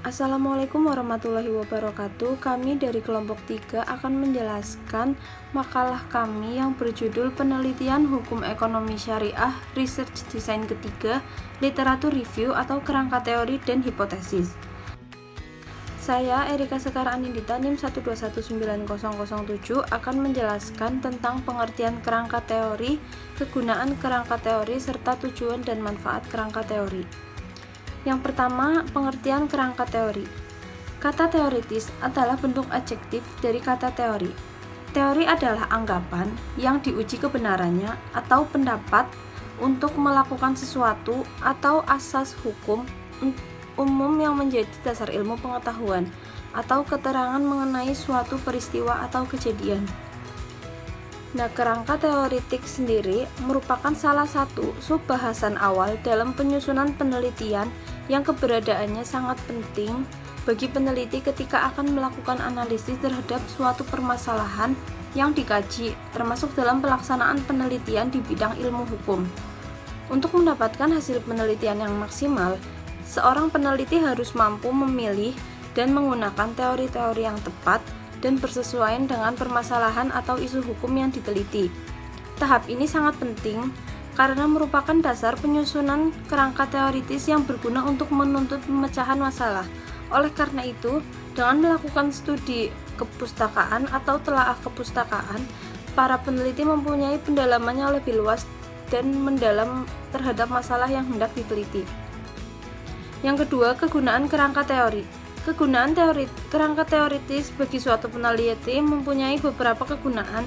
Assalamualaikum warahmatullahi wabarakatuh. Kami dari kelompok 3 akan menjelaskan makalah kami yang berjudul Penelitian Hukum Ekonomi Syariah Research Design ketiga, Literatur Review atau Kerangka Teori dan Hipotesis. Saya, Erika Sekar Anindita, NIM 1219007, akan menjelaskan tentang pengertian kerangka teori, kegunaan kerangka teori, serta tujuan dan manfaat kerangka teori. Yang pertama, pengertian kerangka teori. Kata teoritis adalah bentuk adjektif dari kata teori. Teori adalah anggapan yang diuji kebenarannya atau pendapat untuk melakukan sesuatu atau asas hukum umum yang menjadi dasar ilmu pengetahuan atau keterangan mengenai suatu peristiwa atau kejadian. Nah, kerangka teoritik sendiri merupakan salah satu subbahasan awal dalam penyusunan penelitian yang keberadaannya sangat penting bagi peneliti ketika akan melakukan analisis terhadap suatu permasalahan yang dikaji, termasuk dalam pelaksanaan penelitian di bidang ilmu hukum. Untuk mendapatkan hasil penelitian yang maksimal, seorang peneliti harus mampu memilih dan menggunakan teori-teori yang tepat dan bersesuaian dengan permasalahan atau isu hukum yang diteliti. Tahap ini sangat penting karena merupakan dasar penyusunan kerangka teoritis yang berguna untuk menuntut pemecahan masalah. Oleh karena itu, dengan melakukan studi kepustakaan atau telaah kepustakaan, para peneliti mempunyai pendalaman yang lebih luas dan mendalam terhadap masalah yang hendak diteliti. Yang kedua, kegunaan kerangka teori. Kegunaan kerangka teoritis bagi suatu peneliti mempunyai beberapa kegunaan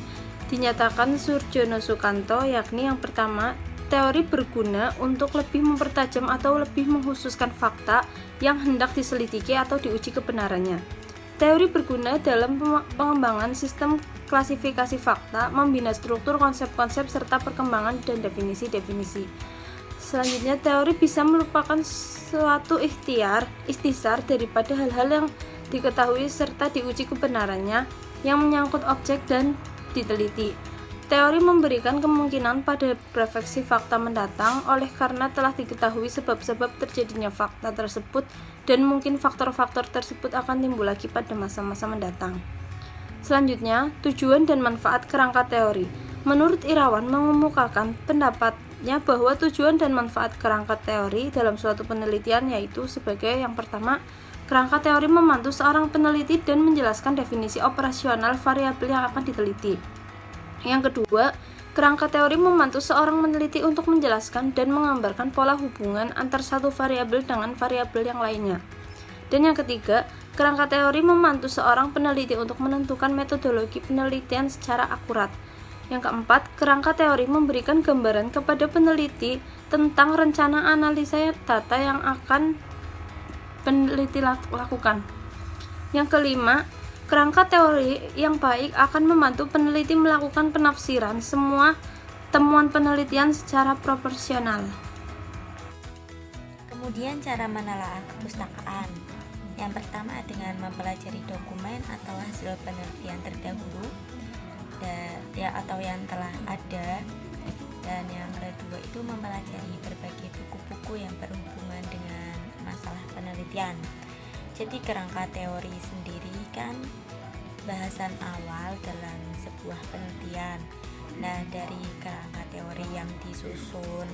dinyatakan Surjono Sukanto, yakni yang pertama, teori berguna untuk lebih mempertajam atau lebih mengkhususkan fakta yang hendak diselidiki atau diuji kebenarannya. Teori berguna dalam pengembangan sistem klasifikasi fakta, membina struktur konsep-konsep serta perkembangan dan definisi-definisi. Selanjutnya, teori bisa merupakan suatu ikhtisar daripada hal-hal yang diketahui serta diuji kebenarannya yang menyangkut objek dan diteliti. Teori memberikan kemungkinan pada refleksi fakta mendatang oleh karena telah diketahui sebab-sebab terjadinya fakta tersebut dan mungkin faktor-faktor tersebut akan timbul lagi pada masa-masa mendatang. Selanjutnya, tujuan dan manfaat kerangka teori. Menurut Irawan mengemukakan pendapatnya bahwa tujuan dan manfaat kerangka teori dalam suatu penelitian yaitu sebagai yang pertama, kerangka teori membantu seorang peneliti dan menjelaskan definisi operasional variabel yang akan diteliti. Yang kedua, kerangka teori membantu seorang peneliti untuk menjelaskan dan menggambarkan pola hubungan antar satu variabel dengan variabel yang lainnya. Dan yang ketiga, kerangka teori membantu seorang peneliti untuk menentukan metodologi penelitian secara akurat. Yang keempat, kerangka teori memberikan gambaran kepada peneliti tentang rencana analisa data yang akan peneliti lakukan. Yang kelima, kerangka teori yang baik akan membantu peneliti melakukan penafsiran semua temuan penelitian secara proporsional. Kemudian cara menelaah kepustakaan. Yang pertama dengan mempelajari dokumen atau hasil penelitian terdahulu atau yang telah ada, dan yang kedua itu mempelajari berbagai buku-buku yang berhubungan dengan masalah penelitian. Jadi kerangka teori sendiri kan bahasan awal dalam sebuah penelitian. Nah, dari kerangka teori yang disusun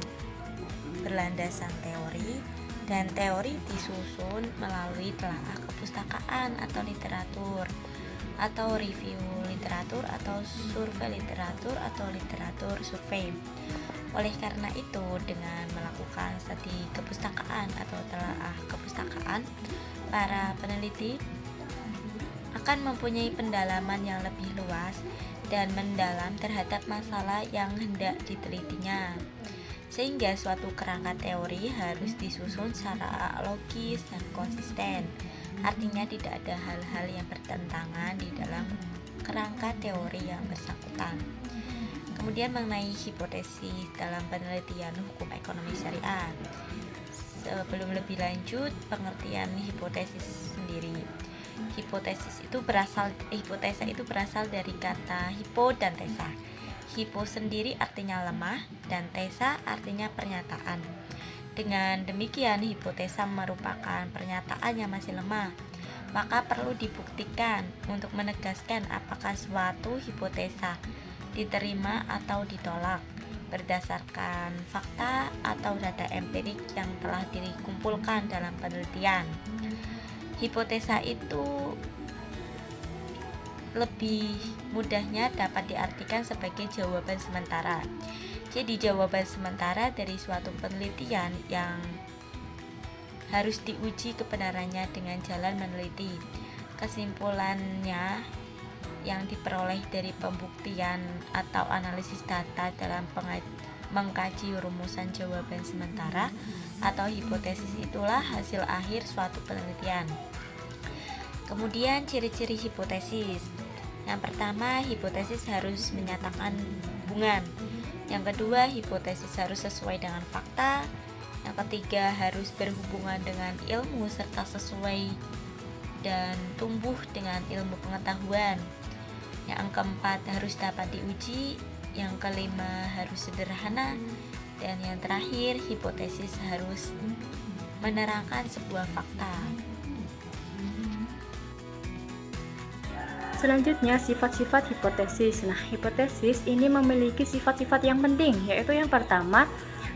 berlandasan teori, dan teori disusun melalui telaah kepustakaan atau literatur, atau review literatur, atau survei literatur, atau literatur survei. Oleh karena itu, dengan melakukan studi kepustakaan atau telaah kepustakaan, para peneliti akan mempunyai pendalaman yang lebih luas dan mendalam terhadap masalah yang hendak ditelitinya. Sehingga suatu kerangka teori harus disusun secara logis dan konsisten. Artinya tidak ada hal-hal yang bertentangan di dalam kerangka teori yang bersangkutan. Kemudian mengenai hipotesis dalam penelitian hukum ekonomi syariah. Sebelum lebih lanjut, pengertian hipotesis sendiri. Hipotesa itu berasal dari kata hipo dan tesa. Hipo sendiri artinya lemah dan tesa artinya pernyataan. Dengan demikian, hipotesa merupakan pernyataan yang masih lemah, maka perlu dibuktikan untuk menegaskan apakah suatu hipotesa diterima atau ditolak berdasarkan fakta atau data empirik yang telah dikumpulkan dalam penelitian. Hipotesa itu lebih mudahnya dapat diartikan sebagai jawaban sementara. Jadi jawaban sementara dari suatu penelitian yang harus diuji kebenarannya dengan jalan meneliti. Kesimpulannya yang diperoleh dari pembuktian atau analisis data dalam mengkaji rumusan jawaban sementara atau hipotesis itulah hasil akhir suatu penelitian. Kemudian ciri-ciri hipotesis. Yang pertama, hipotesis harus menyatakan hubungan. Yang kedua, hipotesis harus sesuai dengan fakta. Yang ketiga, harus berhubungan dengan ilmu serta sesuai dan tumbuh dengan ilmu pengetahuan. Yang keempat, harus dapat diuji. Yang kelima, harus sederhana. Dan yang terakhir, hipotesis harus menerangkan sebuah fakta. Selanjutnya, sifat-sifat hipotesis. Nah, hipotesis ini memiliki sifat-sifat yang penting, yaitu yang pertama,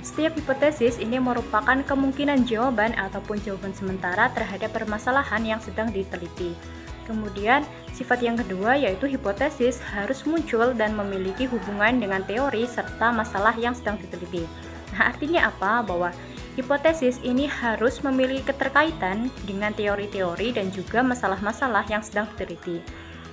setiap hipotesis ini merupakan kemungkinan jawaban ataupun jawaban sementara terhadap permasalahan yang sedang diteliti. Kemudian, sifat yang kedua yaitu hipotesis harus muncul dan memiliki hubungan dengan teori serta masalah yang sedang diteliti. Nah, artinya apa? Bahwa hipotesis ini harus memiliki keterkaitan dengan teori-teori dan juga masalah-masalah yang sedang diteliti.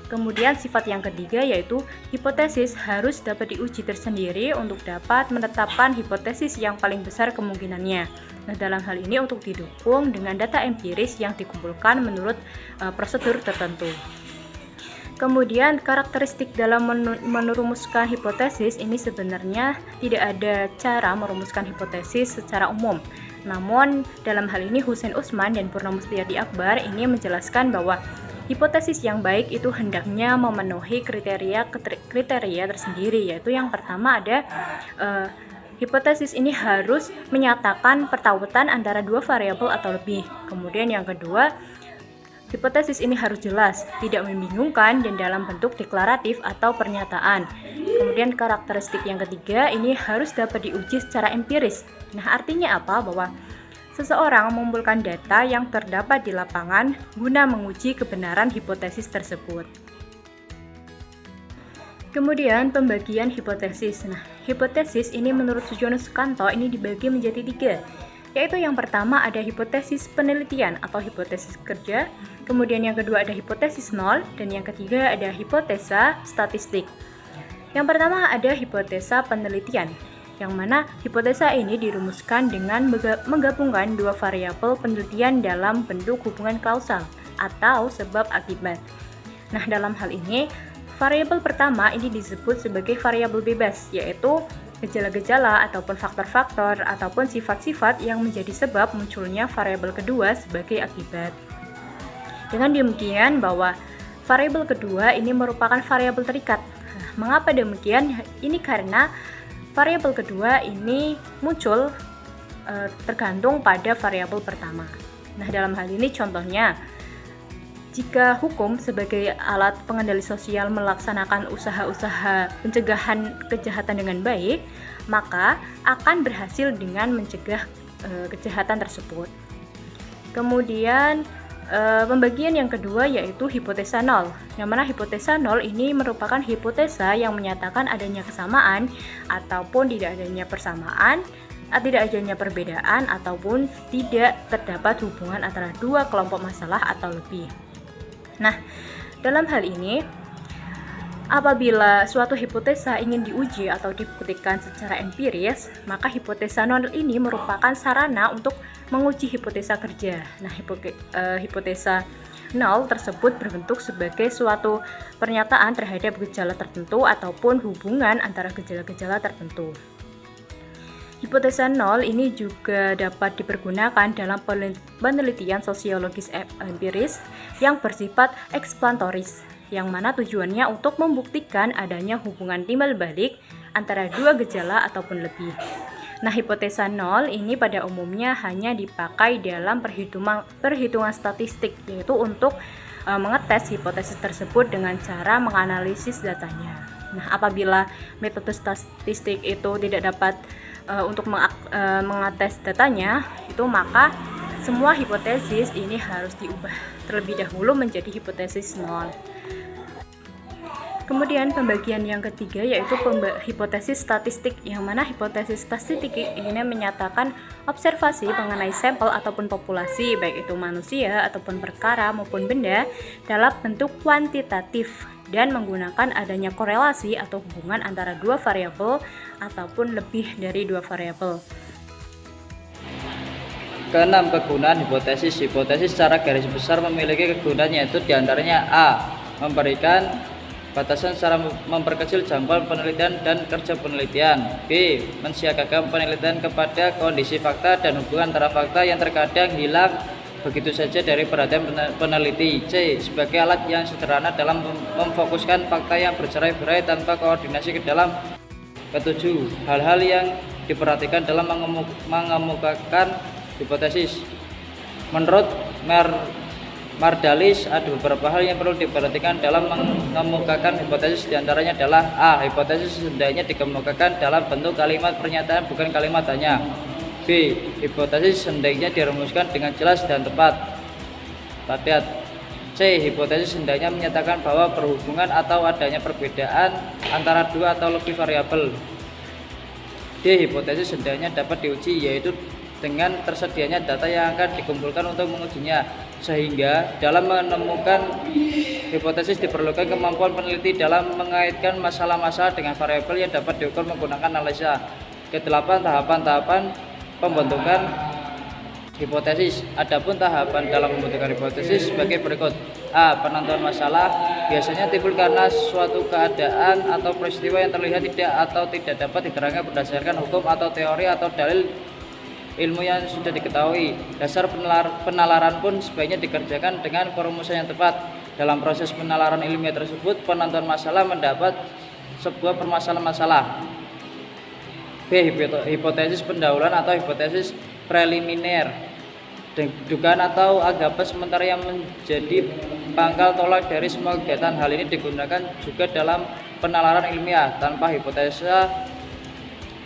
Kemudian sifat yang ketiga yaitu hipotesis harus dapat diuji tersendiri untuk dapat menetapkan hipotesis yang paling besar kemungkinannya. Nah, dalam hal ini untuk didukung dengan data empiris yang dikumpulkan menurut prosedur tertentu. Kemudian karakteristik dalam merumuskan hipotesis ini sebenarnya tidak ada cara merumuskan hipotesis secara umum. Namun dalam hal ini Husein Usman dan Purna Mustiadi Akbar ini menjelaskan bahwa hipotesis yang baik itu hendaknya memenuhi kriteria tersendiri, yaitu yang pertama ada hipotesis ini harus menyatakan pertautan antara dua variabel atau lebih. Kemudian yang kedua, hipotesis ini harus jelas, tidak membingungkan dan dalam bentuk deklaratif atau pernyataan. Kemudian karakteristik yang ketiga ini harus dapat diuji secara empiris. Nah, artinya apa? Bahwa seseorang mengumpulkan data yang terdapat di lapangan guna menguji kebenaran hipotesis tersebut. Kemudian pembagian hipotesis. Nah, hipotesis ini menurut Sujono Sukanto ini dibagi menjadi 3, yaitu yang pertama ada hipotesis penelitian atau hipotesis kerja, kemudian yang kedua ada hipotesis nol, dan yang ketiga ada hipotesa statistik. Yang pertama ada hipotesa penelitian, yang mana hipotesa ini dirumuskan dengan menggabungkan dua variabel penelitian dalam bentuk hubungan kausal atau sebab akibat. Nah, dalam hal ini, variabel pertama ini disebut sebagai variabel bebas, yaitu gejala-gejala ataupun faktor-faktor ataupun sifat-sifat yang menjadi sebab munculnya variabel kedua sebagai akibat. Dengan demikian bahwa variabel kedua ini merupakan variabel terikat. Nah, mengapa demikian? Ini karena variabel kedua ini muncul tergantung pada variabel pertama. Nah, dalam hal ini contohnya, jika hukum sebagai alat pengendali sosial melaksanakan usaha-usaha pencegahan kejahatan dengan baik, maka akan berhasil dengan mencegah kejahatan tersebut. Kemudian pembagian yang kedua yaitu hipotesa nol, yang mana hipotesa nol ini merupakan hipotesa yang menyatakan adanya kesamaan ataupun tidak adanya persamaan, tidak adanya perbedaan ataupun tidak terdapat hubungan antara dua kelompok masalah atau lebih. Nah, dalam hal ini apabila suatu hipotesa ingin diuji atau dibuktikan secara empiris, maka hipotesa nol ini merupakan sarana untuk menguji hipotesa kerja. Nah, hipotesa nol tersebut berbentuk sebagai suatu pernyataan terhadap gejala tertentu ataupun hubungan antara gejala-gejala tertentu. Hipotesa nol ini juga dapat dipergunakan dalam penelitian sosiologis empiris yang bersifat eksplantoris, yang mana tujuannya untuk membuktikan adanya hubungan timbal balik antara dua gejala ataupun lebih. Nah, hipotesa nol ini pada umumnya hanya dipakai dalam perhitungan statistik, yaitu untuk mengetes hipotesis tersebut dengan cara menganalisis datanya. Nah, apabila metode statistik itu tidak dapat untuk mengetes datanya, itu maka semua hipotesis ini harus diubah terlebih dahulu menjadi hipotesis nol. Kemudian pembagian yang ketiga yaitu hipotesis statistik, yang mana hipotesis statistik ini menyatakan observasi mengenai sampel ataupun populasi, baik itu manusia ataupun perkara maupun benda, dalam bentuk kuantitatif dan menggunakan adanya korelasi atau hubungan antara dua variabel ataupun lebih dari dua variabel. Keenam, kegunaan hipotesis. Hipotesis secara garis besar memiliki kegunaan, yaitu diantaranya A. Memberikan batasan secara memperkecil jangkauan penelitian dan kerja penelitian. B. Mensiagakan penelitian kepada kondisi fakta dan hubungan antara fakta yang terkadang hilang begitu saja dari perhatian peneliti. C. Sebagai alat yang sederhana dalam memfokuskan fakta yang bercerai-berai tanpa koordinasi ke dalam. Ketujuh, hal-hal yang diperhatikan dalam mengemukakan hipotesis. Menurut Mardalis, ada beberapa hal yang perlu diperhatikan dalam mengemukakan hipotesis. Diantaranya adalah A. Hipotesis hendaknya dikemukakan dalam bentuk kalimat pernyataan, bukan kalimat tanya. B. Hipotesis hendaknya dirumuskan dengan jelas dan tepat. Padat. C. Hipotesis hendaknya menyatakan bahwa perhubungan atau adanya perbedaan antara dua atau lebih variabel. D. Hipotesis hendaknya dapat diuji, yaitu dengan tersedianya data yang akan dikumpulkan untuk mengujinya, sehingga dalam menemukan hipotesis diperlukan kemampuan peneliti dalam mengaitkan masalah-masalah dengan variabel yang dapat diukur menggunakan analisa. Kedelapan, tahapan-tahapan pembentukan hipotesis. Adapun tahapan dalam pembentukan hipotesis sebagai berikut. A. Penentuan masalah biasanya timbul karena suatu keadaan atau peristiwa yang terlihat tidak dapat diterangkan berdasarkan hukum atau teori atau dalil ilmu yang sudah diketahui. Dasar penalaran pun sebaiknya dikerjakan dengan perumusan yang tepat. Dalam proses penalaran ilmiah tersebut, penentuan masalah mendapat sebuah permasalahan masalah. B. Hipotesis pendahuluan atau hipotesis preliminer. Dugaan atau agape sementara yang menjadi pangkal tolak dari semua kegiatan. Hal ini digunakan juga dalam penalaran ilmiah. Tanpa hipotesa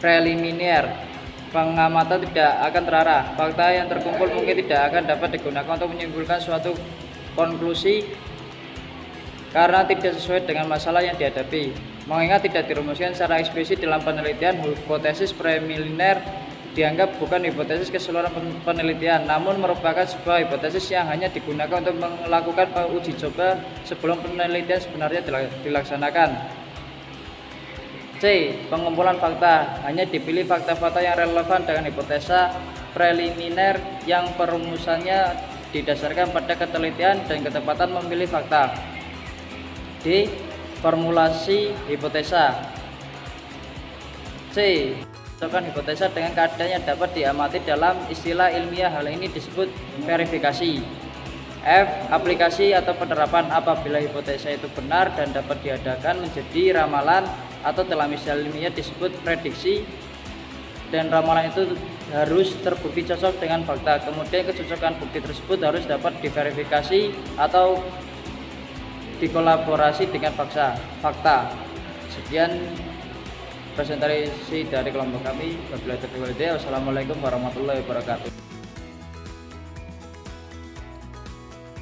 preliminer, pengamatan tidak akan terarah. Fakta yang terkumpul mungkin tidak akan dapat digunakan untuk menyimpulkan suatu konklusi karena tidak sesuai dengan masalah yang dihadapi. Mengingat tidak dirumuskan secara eksplisit dalam penelitian, hipotesis preliminer dianggap bukan hipotesis keseluruhan penelitian, namun merupakan sebuah hipotesis yang hanya digunakan untuk melakukan uji coba sebelum penelitian sebenarnya dilaksanakan. C. Pengumpulan fakta. Hanya dipilih fakta-fakta yang relevan dengan hipotesa preliminer yang perumusannya didasarkan pada ketelitian dan ketepatan memilih fakta. D. Formulasi hipotesa. C. Menentukan hipotesa dengan keadaan yang dapat diamati dalam istilah ilmiah. Hal ini disebut verifikasi. F. Aplikasi atau penerapan. Apabila hipotesa itu benar dan dapat diadakan menjadi ramalan atau dalam istilah ilmiah disebut prediksi, dan ramalan itu harus terbukti cocok dengan fakta. Kemudian kecocokan bukti tersebut harus dapat diverifikasi atau dikolaborasi dengan fakta. Sekian presentasi dari kelompok kami. Wassalamualaikum warahmatullahi wabarakatuh.